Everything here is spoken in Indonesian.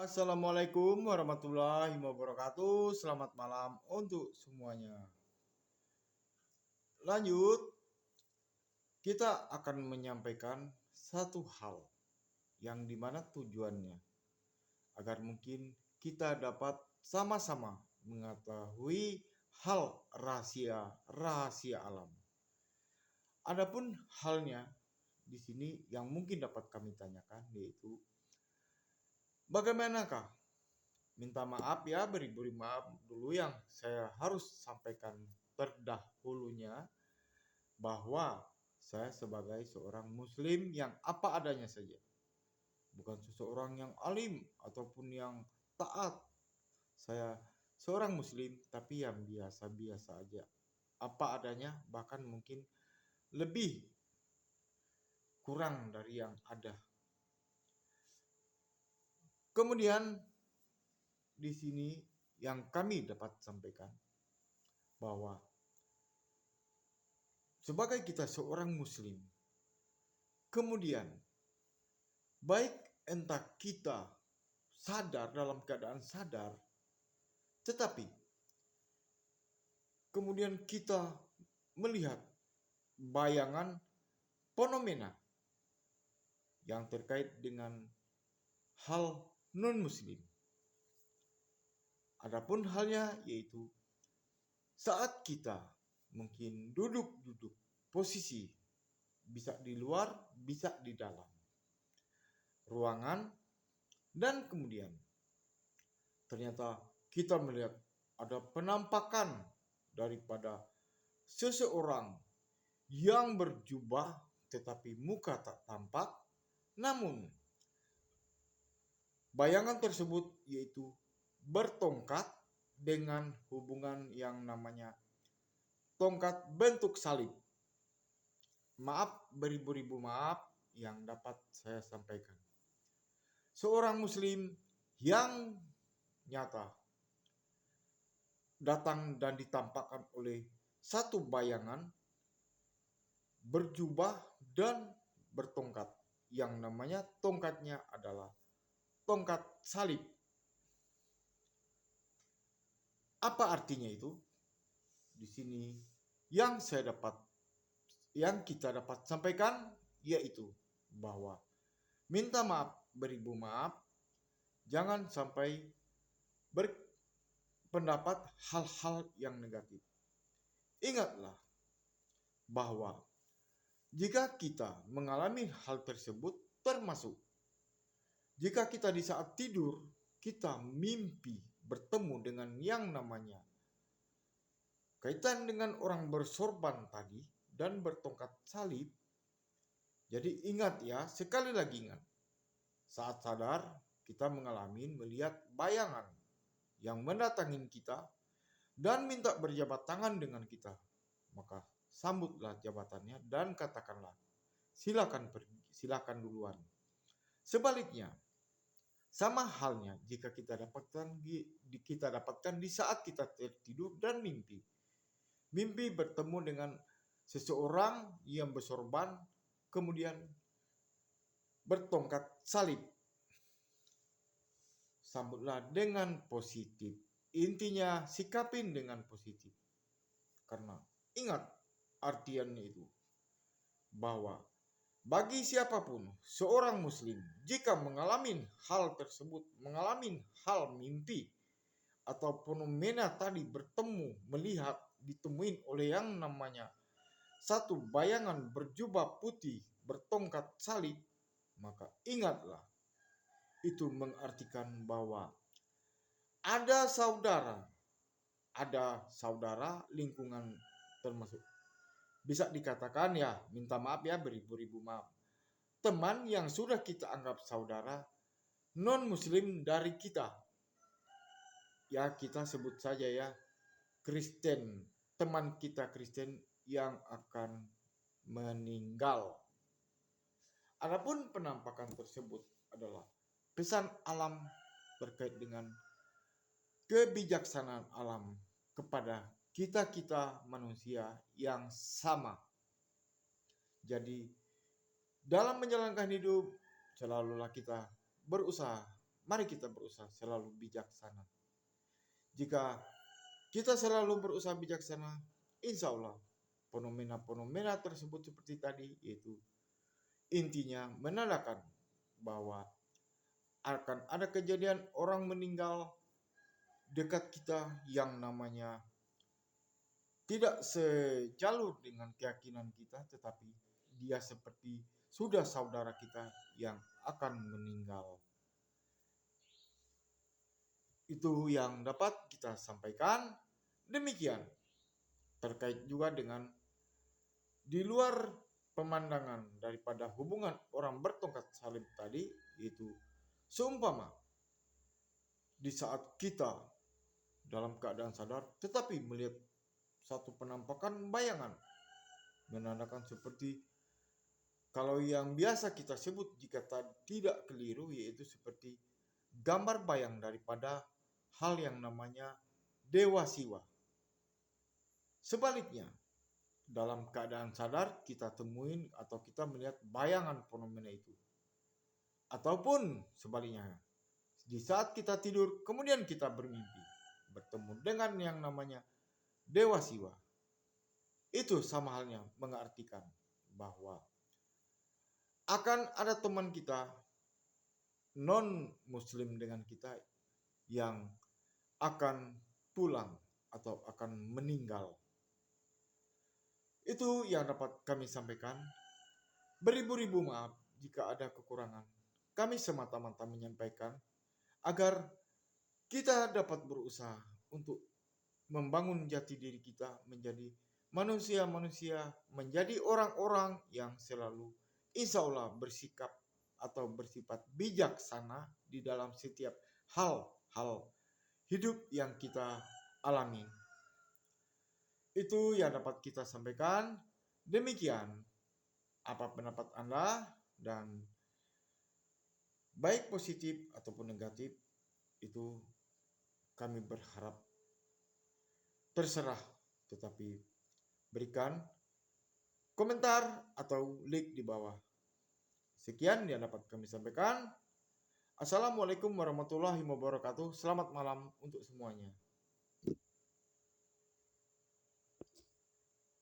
Assalamualaikum warahmatullahi wabarakatuh. Selamat malam untuk semuanya. Lanjut, kita akan menyampaikan satu hal yang dimana tujuannya agar mungkin kita dapat sama-sama mengetahui hal rahasia alam. Adapun halnya di sini yang mungkin dapat kami tanyakan yaitu bagaimanakah, minta maaf ya, beri maaf dulu yang saya harus sampaikan terdahulunya bahwa saya sebagai seorang muslim yang apa adanya saja. Bukan seseorang yang alim ataupun yang taat. Saya seorang muslim tapi yang biasa-biasa aja. Apa adanya, bahkan mungkin lebih kurang dari yang ada. Kemudian di sini yang kami dapat sampaikan bahwa sebagai kita seorang muslim, kemudian baik entah kita sadar dalam keadaan sadar, tetapi kemudian kita melihat bayangan fenomena yang terkait dengan hal non-muslim. Adapun halnya yaitu saat kita mungkin duduk posisi, bisa di luar, bisa di dalam ruangan, dan kemudian ternyata kita melihat ada penampakan daripada seseorang yang berjubah tetapi muka tak tampak, namun bayangan tersebut yaitu bertongkat dengan hubungan yang namanya tongkat bentuk salib. Maaf, beribu-ribu maaf yang dapat saya sampaikan. Seorang muslim yang nyata datang dan ditampakkan oleh satu bayangan berjubah dan bertongkat, yang namanya tongkatnya adalah tongkat salib. Apa artinya itu? Di sini yang kita dapat sampaikan yaitu bahwa minta maaf, beribu maaf, jangan sampai berpendapat hal-hal yang negatif. Ingatlah bahwa jika kita mengalami hal tersebut, termasuk jika kita di saat tidur kita mimpi bertemu dengan yang namanya kaitan dengan orang bersorban tadi dan bertongkat salib. Jadi ingat ya, sekali lagi ingat, saat sadar kita melihat bayangan yang mendatangi kita dan minta berjabat tangan dengan kita, maka sambutlah jabatannya dan katakanlah silakan pergi, silakan duluan. Sebaliknya, sama halnya jika kita dapatkan di saat kita tertidur dan mimpi bertemu dengan seseorang yang bersorban kemudian bertongkat salib. Sambutlah dengan positif. Intinya sikapin dengan positif. Karena ingat artiannya itu bahwa bagi siapapun seorang muslim jika mengalami hal tersebut, mengalami hal mimpi atau fenomena tadi bertemu, melihat, ditemuin oleh yang namanya satu bayangan berjubah putih bertongkat salib, maka ingatlah itu mengartikan bahwa ada saudara lingkungan, termasuk bisa dikatakan ya, minta maaf ya, beribu-ribu maaf, teman yang sudah kita anggap saudara non muslim dari kita, ya kita sebut saja ya Kristen, teman kita Kristen yang akan meninggal. Adapun penampakan tersebut adalah pesan alam terkait dengan kebijaksanaan alam kepada kita manusia yang sama. Jadi dalam menjalankan hidup selalulah kita berusaha mari kita berusaha selalu bijaksana. Jika kita selalu berusaha bijaksana, insya Allah fenomena-fenomena tersebut seperti tadi, yaitu intinya menandakan bahwa akan ada kejadian orang meninggal dekat kita yang namanya tidak sejalur dengan keyakinan kita, tetapi dia seperti sudah saudara kita yang akan meninggal. Itu yang dapat kita sampaikan. Demikian terkait juga dengan di luar pemandangan daripada hubungan orang bertongkat salib tadi, yaitu seumpama di saat kita dalam keadaan sadar tetapi melihat satu penampakan bayangan, menandakan seperti kalau yang biasa kita sebut jika tidak keliru, yaitu seperti gambar bayang daripada hal yang namanya dewa siwa. Sebaliknya, dalam keadaan sadar kita temuin atau kita melihat bayangan fenomena itu. Ataupun sebaliknya, di saat kita tidur kemudian kita bermimpi bertemu dengan yang namanya dewa siwa. Itu sama halnya mengartikan bahwa akan ada teman kita non muslim dengan kita yang akan pulang atau akan meninggal. Itu yang dapat kami sampaikan. Beribu-ribu maaf jika ada kekurangan. Kami semata-mata menyampaikan agar kita dapat berusaha untuk membangun jati diri kita menjadi manusia-manusia, menjadi orang-orang yang selalu insya Allah bersikap atau bersifat bijaksana di dalam setiap hal-hal hidup yang kita alami. Itu yang dapat kita sampaikan. Demikian apa pendapat Anda, dan baik positif ataupun negatif itu kami berharap terserah, tetapi berikan komentar atau like di bawah. Sekian yang dapat kami sampaikan. Assalamualaikum warahmatullahi wabarakatuh. Selamat malam untuk semuanya.